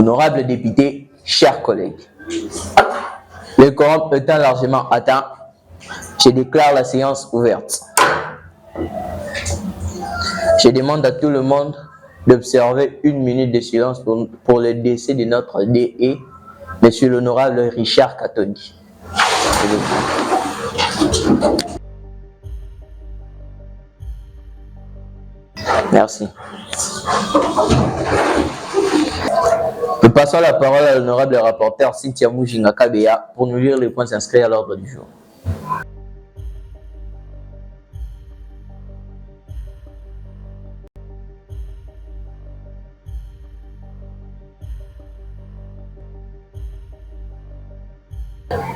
Honorables députés, chers collègues, le quorum étant largement atteint, je déclare la séance ouverte. Je demande à tout le monde d'observer 1 minute de silence pour le décès de notre DE, Monsieur l'honorable Richard Katoni. Merci. Nous passons la parole à l'honorable rapporteur Cynthia Mujinga Kabeya pour nous lire les points inscrits à l'ordre du jour.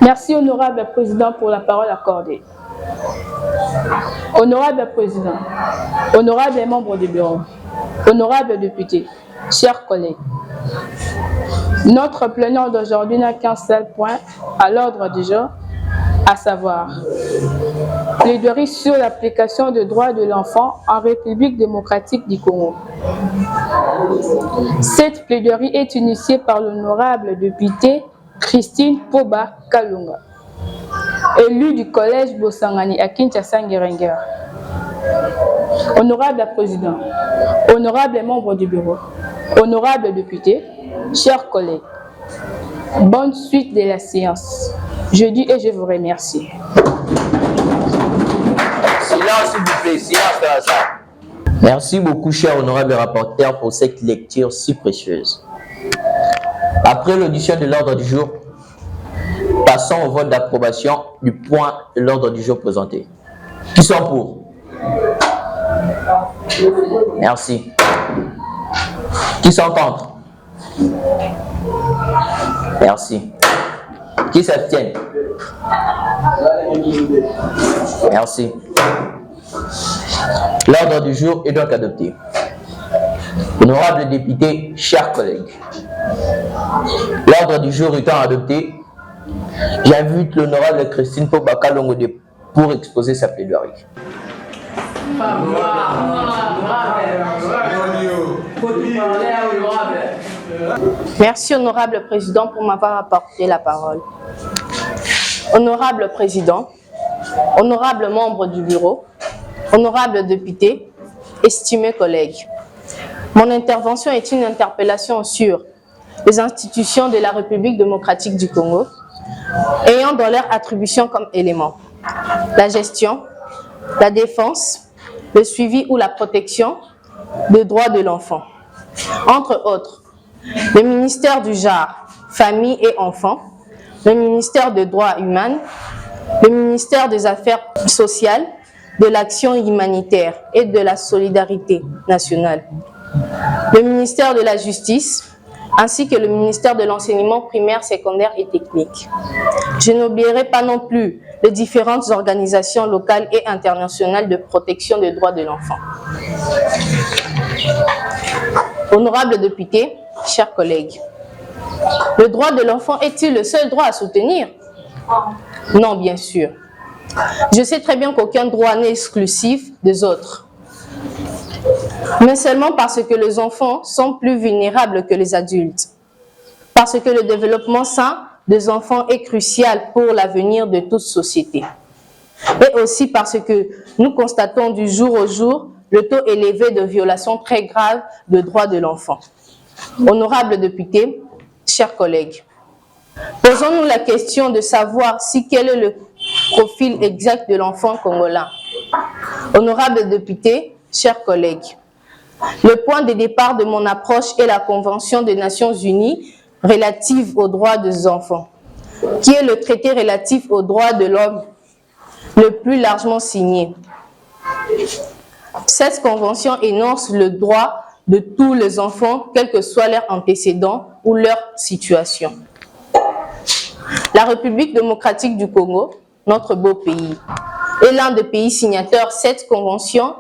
Merci, honorable président, pour la parole accordée. Honorable président, honorables membres du bureau, honorables députés, chers collègues, notre plénière d'aujourd'hui n'a qu'un seul point à l'ordre du jour, à savoir plaidoirie sur l'application des droits de l'enfant en République démocratique du Congo. Cette plaidoirie est initiée par l'honorable député Christine Poba Kalunga, élue du collège Bosangani à Kinshasa-Ngerenger. Honorable président, honorables membres du bureau, honorables députés, chers collègues, bonne suite de la séance. Je dis et je vous remercie. Silence, s'il vous plaît, silence dans la salle. Merci beaucoup, cher honorable rapporteur, pour cette lecture si précieuse. Après l'audition de l'ordre du jour, passons au vote d'approbation du point de l'ordre du jour présenté. Qui sont pour? Merci. Qui sont contre? Merci. Qui s'abstiennent? Merci. L'ordre du jour est donc adopté. Honorables députés, chers collègues, l'ordre du jour étant adopté, j'invite l'honorable Christine Poba Kalunga pour exposer sa plaidoirie. Merci, honorable président, pour m'avoir apporté la parole. Honorable président, honorables membres du bureau, honorables députés, estimés collègues, mon intervention est une interpellation sur les institutions de la République démocratique du Congo ayant dans leur attribution comme éléments la gestion, la défense, le suivi ou la protection des droits de l'enfant. Entre autres, le ministère du genre, famille et enfants, le ministère des droits humains, le ministère des affaires sociales, de l'action humanitaire et de la solidarité nationale, le ministère de la Justice, ainsi que le ministère de l'enseignement primaire, secondaire et technique. Je n'oublierai pas non plus les différentes organisations locales et internationales de protection des droits de l'enfant. Honorables députés, chers collègues, le droit de l'enfant est-il le seul droit à soutenir? Non, bien sûr. Je sais très bien qu'aucun droit n'est exclusif des autres, mais seulement parce que les enfants sont plus vulnérables que les adultes, parce que le développement sain des enfants est crucial pour l'avenir de toute société, et aussi parce que nous constatons du jour au jour le taux élevé de violations très graves des droits de l'enfant. Honorables députés, chers collègues, posons-nous la question de savoir quel est le profil exact de l'enfant congolais. Honorables députés, chers collègues, le point de départ de mon approche est la Convention des Nations Unies relative aux droits des enfants, qui est le traité relatif aux droits de l'homme le plus largement signé. Cette convention énonce le droit de tous les enfants, quels que soient leurs antécédents ou leur situation. La République démocratique du Congo, notre beau pays, est l'un des pays signataires de cette convention,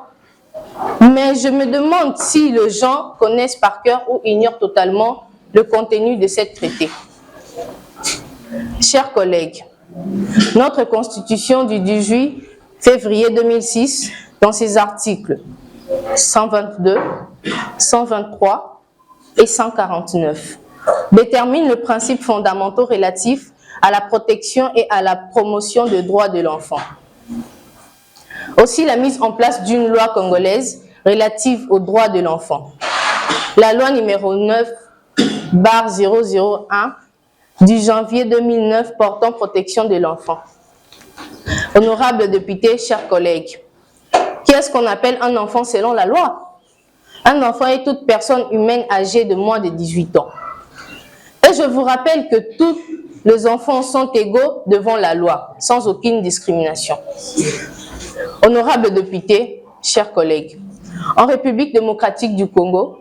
mais je me demande si les gens connaissent par cœur ou ignorent totalement le contenu de cette traité. Chers collègues, notre Constitution du 18 février 2006, dans ses articles 122, 123 et 149, détermine le principe fondamentaux relatif à la protection et à la promotion des droits de l'enfant. Aussi la mise en place d'une loi congolaise relative aux droits de l'enfant. La loi numéro 9/001 du janvier 2009 portant protection de l'enfant. Honorables députés, chers collègues, qu'est-ce qu'on appelle un enfant selon la loi? Un enfant est toute personne humaine âgée de moins de 18 ans. Et je vous rappelle que tous les enfants sont égaux devant la loi, sans aucune discrimination. Honorables députés, chers collègues, en République démocratique du Congo,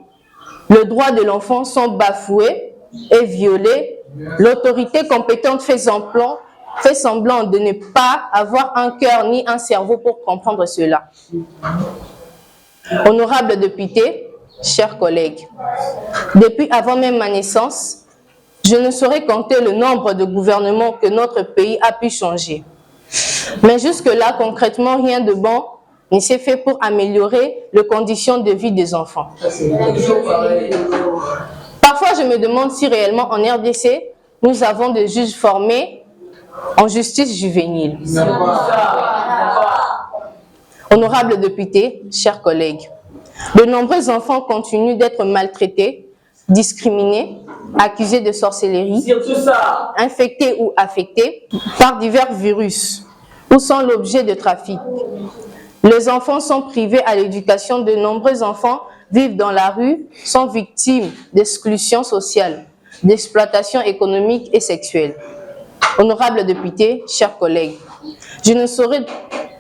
les droits de l'enfant sont bafoués et violés. L'autorité compétente fait semblant de ne pas avoir un cœur ni un cerveau pour comprendre cela. Honorables députés, chers collègues, depuis avant même ma naissance, je ne saurais compter le nombre de gouvernements que notre pays a pu changer. Mais jusque-là, concrètement, rien de bon ne s'est fait pour améliorer les conditions de vie des enfants. Parfois, je me demande si réellement en RDC, nous avons des juges formés en justice juvénile. Honorables députés, chers collègues, de nombreux enfants continuent d'être maltraités, discriminés, accusés de sorcellerie, infectés ou affectés par divers virus ou sont l'objet de trafic. Les enfants sont privés à l'éducation. De nombreux enfants vivent dans la rue, sont victimes d'exclusion sociale, d'exploitation économique et sexuelle. Honorables députés, chers collègues, je ne saurais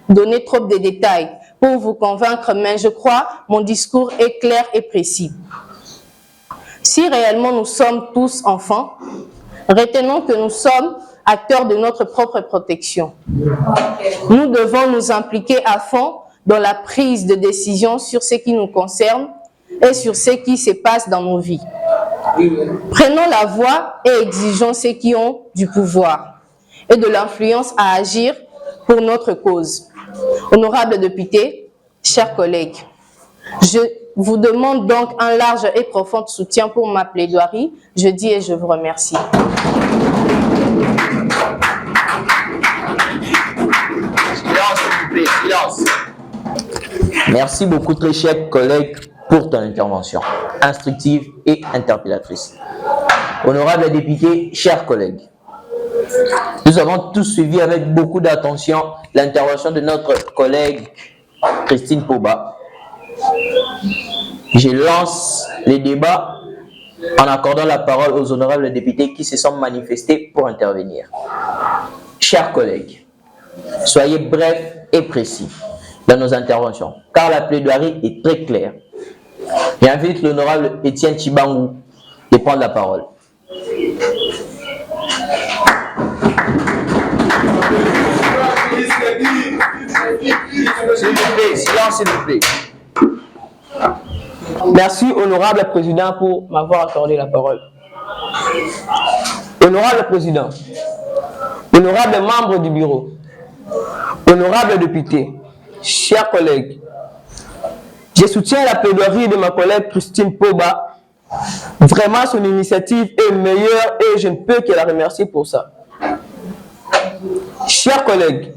donner trop de détails pour vous convaincre, mais je crois mon discours est clair et précis. Si réellement nous sommes tous enfants, retenons que nous sommes acteurs de notre propre protection. Nous devons nous impliquer à fond dans la prise de décision sur ce qui nous concerne et sur ce qui se passe dans nos vies. Prenons la voix et exigeons ceux qui ont du pouvoir et de l'influence à agir pour notre cause. Honorables députés, chers collègues, je vous demande donc un large et profond soutien pour ma plaidoirie. Je dis et je vous remercie. Silence, s'il vous plaît, silence. Merci beaucoup, très chers collègues, pour ton intervention instructive et interpellatrice. Honorables députés, chers collègues, nous avons tous suivi avec beaucoup d'attention l'intervention de notre collègue Christine Poba. Je lance les débats en accordant la parole aux honorables députés qui se sont manifestés pour intervenir. Chers collègues, soyez brefs et précis dans nos interventions, car la plaidoirie est très claire. J'invite l'honorable Étienne Chibangou de prendre la parole. S'il vous plaît, silence, s'il vous plaît. Merci, honorable président, pour m'avoir accordé la parole. Honorable président, honorable membre du bureau, honorable député, chers collègues, je soutiens la plaidoirie de ma collègue Christine Poba. Vraiment, son initiative est meilleure et je ne peux que la remercier pour ça. Chers collègues,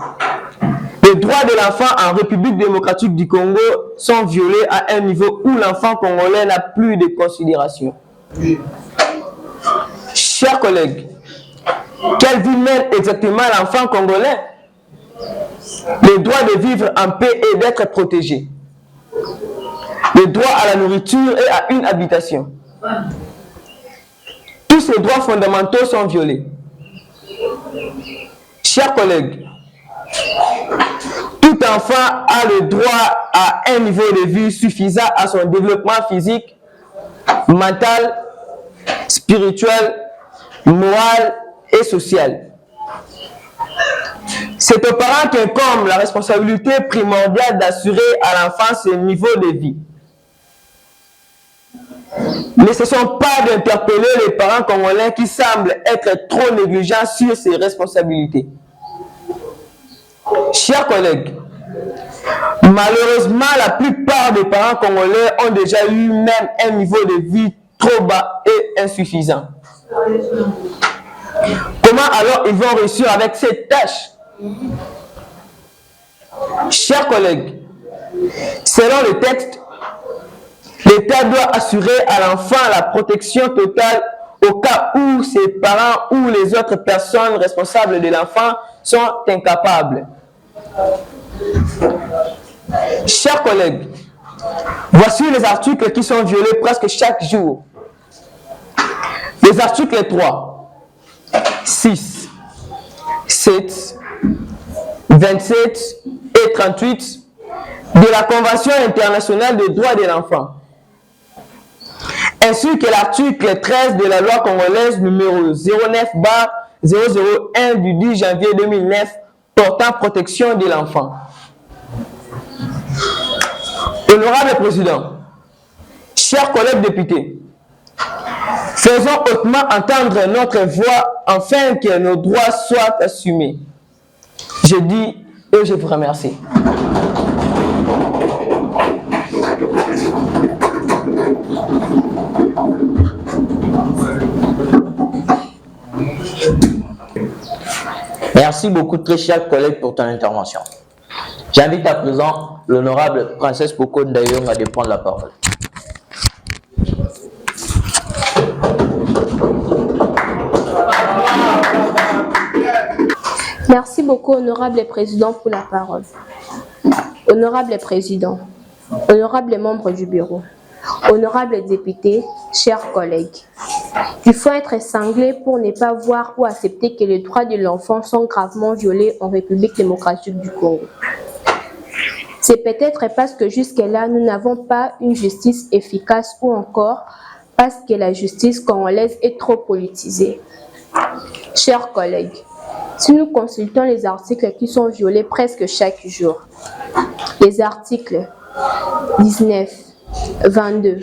les droits de l'enfant en République démocratique du Congo sont violés à un niveau où l'enfant congolais n'a plus de considération. Chers collègues, quelle vie mène exactement l'enfant congolais? Le droit de vivre en paix et d'être protégé. Le droit à la nourriture et à une habitation. Tous ces droits fondamentaux sont violés. Chers collègues, tout enfant a le droit à un niveau de vie suffisant à son développement physique, mental, spirituel, moral et social. C'est aux parents qu'incombe la responsabilité primordiale d'assurer à l'enfant ce niveau de vie. Mais ce ne sont pas d'interpeller les parents congolais qui semblent être trop négligents sur ces responsabilités. Chers collègues, malheureusement, la plupart des parents congolais ont déjà eu même un niveau de vie trop bas et insuffisants. Comment alors ils vont réussir avec cette tâche? Chers collègues, selon le texte, l'État doit assurer à l'enfant la protection totale au cas où ses parents ou les autres personnes responsables de l'enfant sont incapables. Chers collègues, voici les articles qui sont violés presque chaque jour. Les articles 3, 6, 7, 27 et 38 de la Convention internationale des droits de l'enfant, ainsi que l'article 13 de la loi congolaise numéro 09/001 du 10 janvier 2009 portant protection de l'enfant. Honorable Président, chers collègues députés, faisons hautement entendre notre voix afin que nos droits soient assumés. Je dis et je vous remercie. Merci beaucoup, très chers collègues, pour ton intervention. J'invite à présent l'honorable princesse Poko Ndayonga de prendre la parole. Merci beaucoup, honorable président, pour la parole. Honorable président, honorable membre du bureau, honorable député, chers collègues, il faut être cinglé pour ne pas voir ou accepter que les droits de l'enfant sont gravement violés en République démocratique du Congo. C'est peut-être parce que jusque-là, nous n'avons pas une justice efficace ou encore parce que la justice congolaise est trop politisée. Chers collègues, si nous consultons les articles qui sont violés presque chaque jour, les articles 19, 22,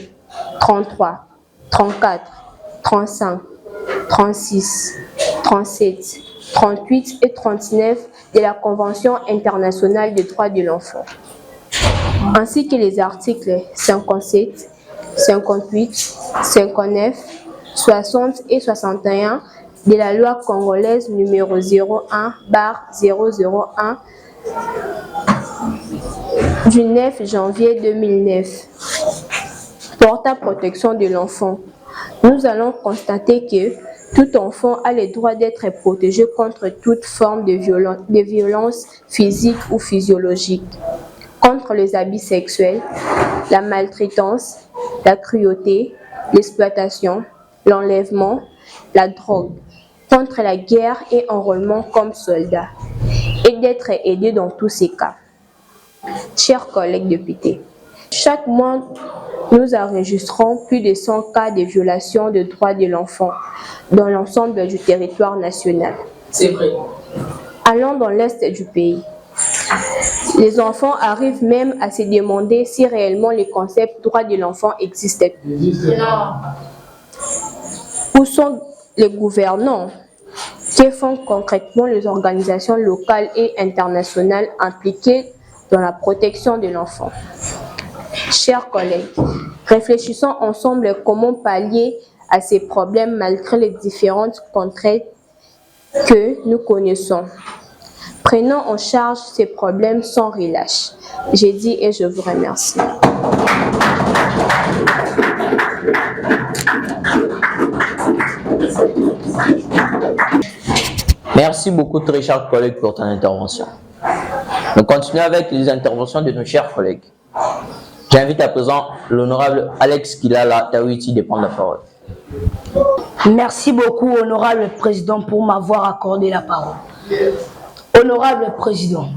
33, 34, 35, 36, 37, 38 et 39 de la Convention internationale des droits de l'enfant, ainsi que les articles 57, 58, 59, 60 et 61 de la loi congolaise numéro 01/001 du 9 janvier 2009 portant protection de l'enfant. Nous allons constater que tout enfant a le droit d'être protégé contre toute forme de violence physique ou physiologique, contre les abus sexuels, la maltraitance, la cruauté, l'exploitation, l'enlèvement, la drogue, contre la guerre et enrôlement comme soldat, et d'être aidé dans tous ces cas. Chers collègues députés, chaque mois, nous enregistrons plus de 100 cas de violation des droits de l'enfant dans l'ensemble du territoire national. C'est vrai. Allons dans l'est du pays. Les enfants arrivent même à se demander si réellement le concept droit de l'enfant existe. Où sont les gouvernants? Que font concrètement les organisations locales et internationales impliquées dans la protection de l'enfant? Chers collègues, réfléchissons ensemble comment pallier à ces problèmes malgré les différentes contraintes que nous connaissons. Prenons en charge ces problèmes sans relâche. J'ai dit et je vous remercie. Merci beaucoup, très chers collègues, pour ton intervention. Nous continuons avec les interventions de nos chers collègues. J'invite à présent l'honorable Alex Kilala Tawiti de prendre la parole. Merci beaucoup, honorable président, pour m'avoir accordé la parole. Honorable président,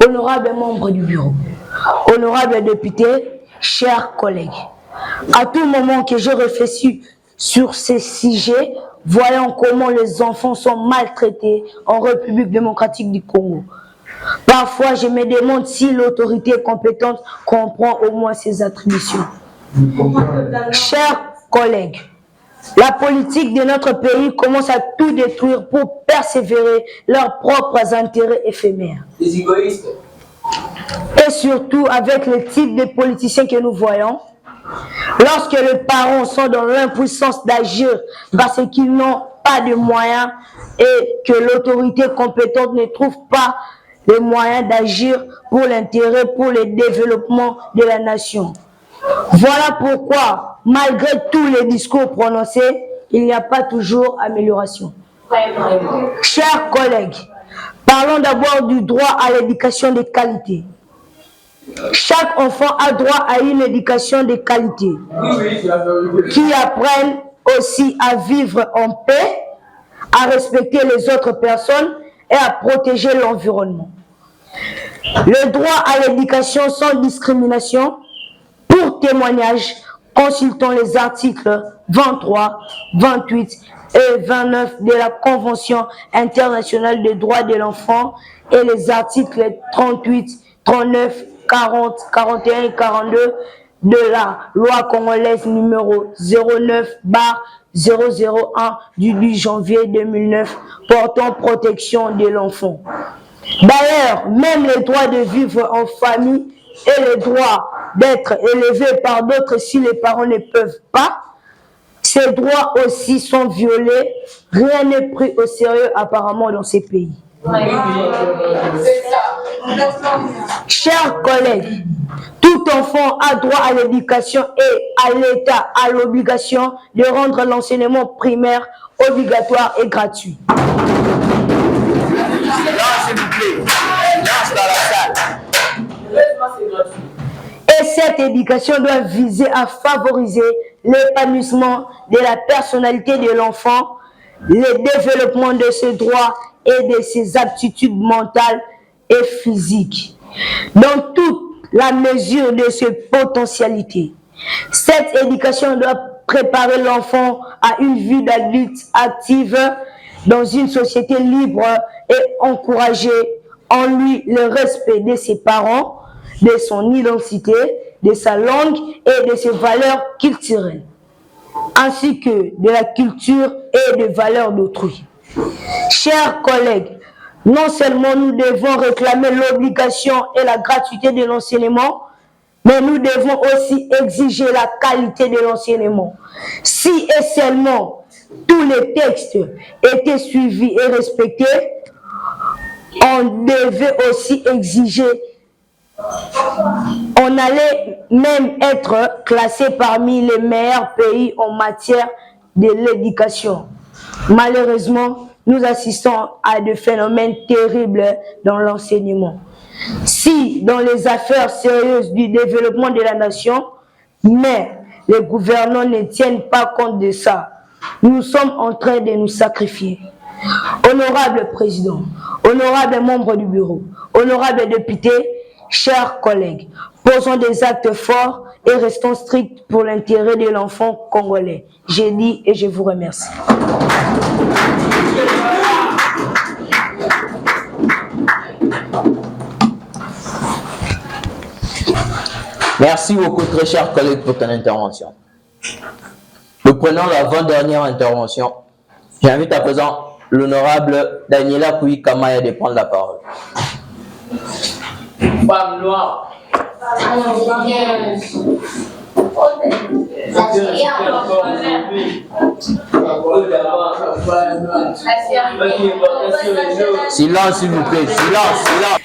honorable membre du bureau, honorable député, chers collègues, à tout moment que je réfléchis sur ces sujets, voyons comment les enfants sont maltraités en République démocratique du Congo. Parfois, je me demande si l'autorité compétente comprend au moins ses attributions. Chers collègues, la politique de notre pays commence à tout détruire pour persévérer leurs propres intérêts éphémères. Les égoïstes. Et surtout avec le type de politiciens que nous voyons, Lorsque les parents sont dans l'impuissance d'agir parce qu'ils n'ont pas de moyens et que l'autorité compétente ne trouve pas les moyens d'agir pour l'intérêt, pour le développement de la nation. Voilà pourquoi, malgré tous les discours prononcés, il n'y a pas toujours amélioration. Chers collègues, parlons d'abord du droit à l'éducation de qualité. Chaque enfant a droit à une éducation de qualité qui apprenne aussi à vivre en paix, à respecter les autres personnes et à protéger l'environnement. Le droit à l'éducation sans discrimination. Pour témoignage, consultons les articles 23, 28 et 29 de la Convention internationale des droits de l'enfant et les articles 38, 39, 40, 41 et 42 de la loi congolaise numéro 09/001 du 10 janvier 2009 portant protection de l'enfant. D'ailleurs, même le droit de vivre en famille et le droit d'être élevé par d'autres si les parents ne peuvent pas, ces droits aussi sont violés. Rien n'est pris au sérieux apparemment dans ces pays. Chers collègues, tout enfant a droit à l'éducation et à l'État a l'obligation de rendre l'enseignement primaire obligatoire et gratuit. Là, s'il vous plaît. Lance dans la salle. Et cette éducation doit viser à favoriser l'épanouissement de la personnalité de l'enfant, le développement de ses droits et de ses aptitudes mentales et physiques, dans toute la mesure de ses potentialités. Cette éducation doit préparer l'enfant à une vie d'adulte active dans une société libre et encourager en lui le respect de ses parents, de son identité, de sa langue et de ses valeurs culturelles, ainsi que de la culture et des valeurs d'autrui. Chers collègues, non seulement nous devons réclamer l'obligation et la gratuité de l'enseignement, mais nous devons aussi exiger la qualité de l'enseignement. Si et seulement tous les textes étaient suivis et respectés, on devait aussi exiger. On allait même être classé parmi les meilleurs pays en matière de l'éducation. Malheureusement, nous assistons à des phénomènes terribles dans l'enseignement. Si dans les affaires sérieuses du développement de la nation, mais les gouvernants ne tiennent pas compte de ça, nous sommes en train de nous sacrifier. Honorable président, honorable membre du bureau, honorable député, chers collègues, posons des actes forts et restons stricts pour l'intérêt de l'enfant congolais. J'ai dit et je vous remercie. Merci beaucoup, très chers collègues, pour ton intervention. Nous prenons l'avant-dernière intervention. J'invite à présent l'honorable Daniela Kouyi-Kamaya de prendre la parole. Femme noire. Silence, s'il vous plaît, silence, silence.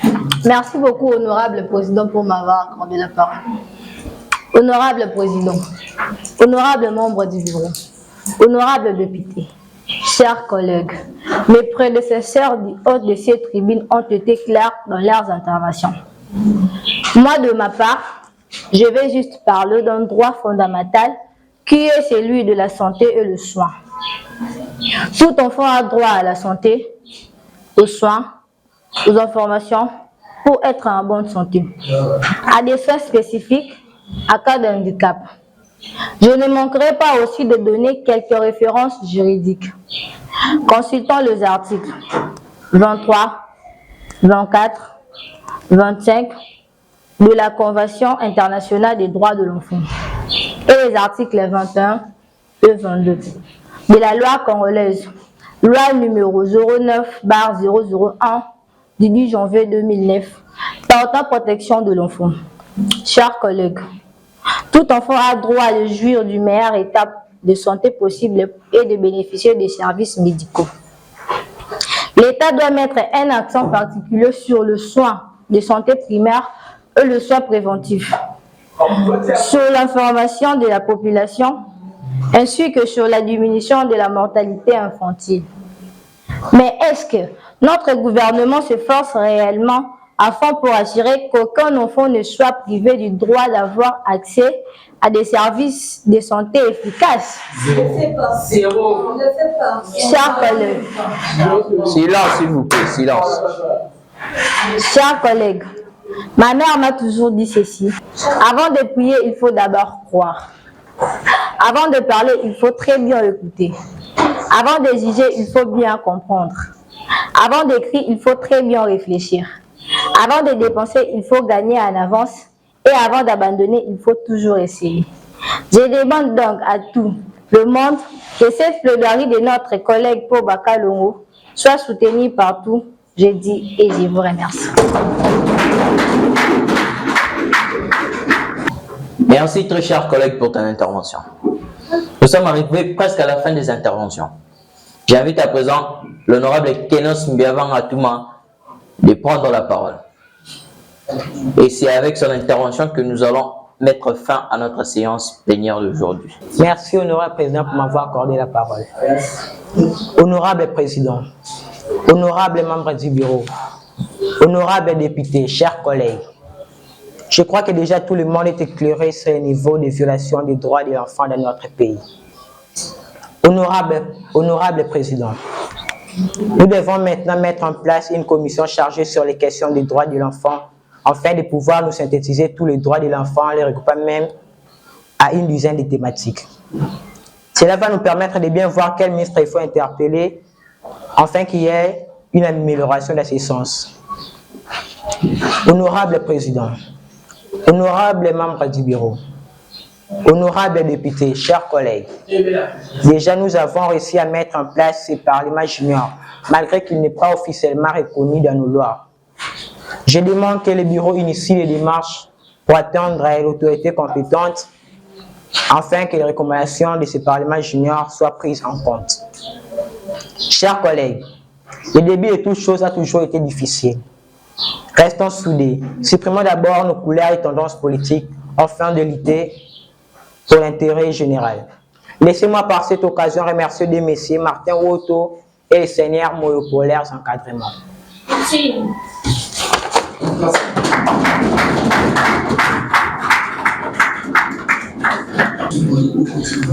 Merci beaucoup, honorable président, pour m'avoir accordé la parole. Honorable président, honorable membre du bureau, honorable député, chers collègues, mes prédécesseurs du haut de ces tribunes ont été clairs dans leurs interventions. Moi, de ma part, je vais juste parler d'un droit fondamental qui est celui de la santé et le soin. Tout enfant a droit à la santé, aux soins, aux informations pour être en bonne santé, à des soins spécifiques, à cas de handicap. Je ne manquerai pas aussi de donner quelques références juridiques. Consultons les articles 23, 24, 25 de la Convention internationale des droits de l'enfant et les articles 21 et 22 de la loi congolaise, loi numéro 09/001 du 10 janvier 2009 portant protection de l'enfant. Chers collègues, Tout enfant a droit de jouir du meilleur état de santé possible et de bénéficier des services médicaux. L'État doit mettre un accent particulier sur le soin de santé primaire et le soin préventif, sur l'information de la population, ainsi que sur la diminution de la mortalité infantile. Mais est-ce que notre gouvernement s'efforce réellement afin pour assurer qu'aucun enfant ne soit privé du droit d'avoir accès à des services de santé efficaces? Je ne sais pas. Zéro. Je ne sais pas. Chers collègues, Silence, s'il vous plaît, silence. chers collègues, ma mère m'a toujours dit ceci. Avant de prier, il faut d'abord croire. Avant de parler, il faut très bien écouter. Avant de juger, il faut bien comprendre. Avant d'écrire, il faut très bien réfléchir. Avant de dépenser, il faut gagner en avance. Et avant d'abandonner, il faut toujours essayer. Je demande donc à tout le monde que cette plaidoirie de notre collègue Paul Bakalongo soit soutenue partout. Je dis et je vous remercie. Merci très chers collègues pour ton intervention. Nous sommes arrivés presque à la fin des interventions. J'invite à présent l'honorable Kenos Mbiavang Atouma de prendre la parole. Et c'est avec son intervention que nous allons mettre fin à notre séance plénière d'aujourd'hui. Merci, honorable président, pour m'avoir accordé la parole. Honorable président, honorable membre du bureau, honorable député, chers collègues, je crois que déjà tout le monde est éclairé sur le niveau de violation des droits de l'enfant dans notre pays. Honorable président, nous devons maintenant mettre en place une commission chargée sur les questions des droits de l'enfant afin de pouvoir nous synthétiser tous les droits de l'enfant, les regroupant même à une dizaine de thématiques. Cela va nous permettre de bien voir quel ministre il faut interpeller afin qu'il y ait une amélioration dans ce sens. Honorable président, honorable membre du bureau, honorable député, chers collègues, déjà nous avons réussi à mettre en place ce Parlement junior, malgré qu'il n'est pas officiellement reconnu dans nos lois. Je demande que le bureau initie les démarches pour attendre l'autorité compétente afin que les recommandations de ce Parlement junior soient prises en compte. Chers collègues, le début de toute chose a toujours été difficile. Restons soudés. Supprimons d'abord nos couleurs et tendances politiques afin de lutter pour l'intérêt général. Laissez-moi par cette occasion remercier des messieurs Martin Woto et les seigneurs monopolaires encadrement. Merci.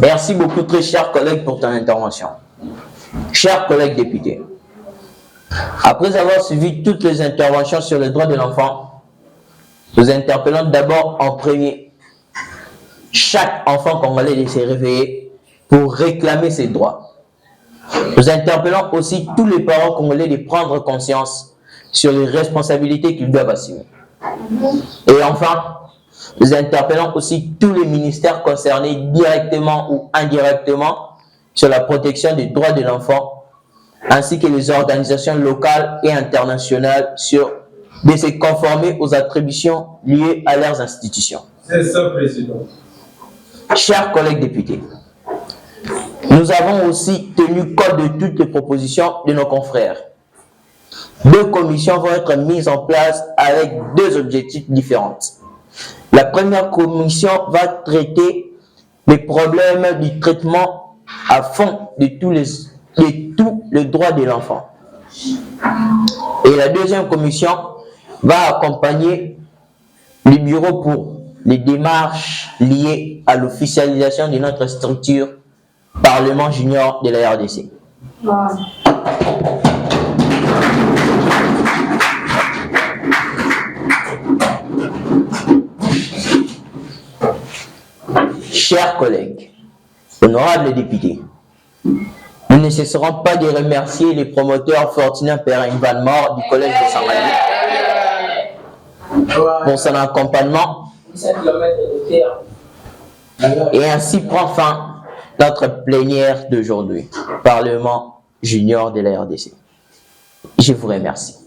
Merci beaucoup, très chers collègues, pour ton intervention. Chers collègues députés, après avoir suivi toutes les interventions sur les droits de l'enfant, nous interpellons d'abord en premier chaque enfant congolais de se réveiller pour réclamer ses droits. Nous interpellons aussi tous les parents congolais de prendre conscience sur les responsabilités qu'ils doivent assumer. Et enfin, nous interpellons aussi tous les ministères concernés directement ou indirectement sur la protection des droits de l'enfant, ainsi que les organisations locales et internationales de se conformer aux attributions liées à leurs institutions. C'est ça, Président. Chers collègues députés, nous avons aussi tenu compte de toutes les propositions de nos confrères. 2 commissions vont être mises en place avec 2 objectifs différents. La première commission va traiter les problèmes du traitement à fond de tous les droits de l'enfant. Et la deuxième commission va accompagner le bureau pour les démarches liées à l'officialisation de notre structure Parlement junior de la RDC. Chers collègues, honorables députés, nous ne cesserons pas de remercier les promoteurs Fortuné Perrin Van Mort du collège de Saint-Mali pour son accompagnement et ainsi prend fin notre plénière d'aujourd'hui, Parlement junior de la RDC. Je vous remercie.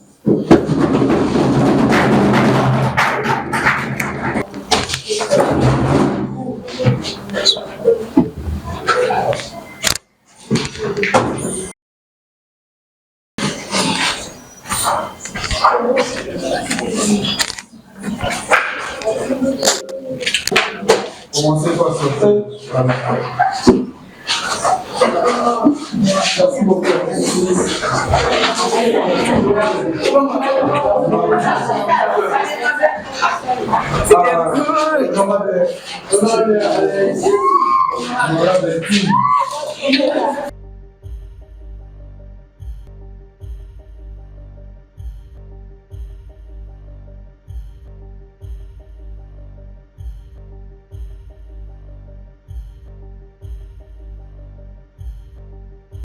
Commencez par sortir. Merci beaucoup. Honorable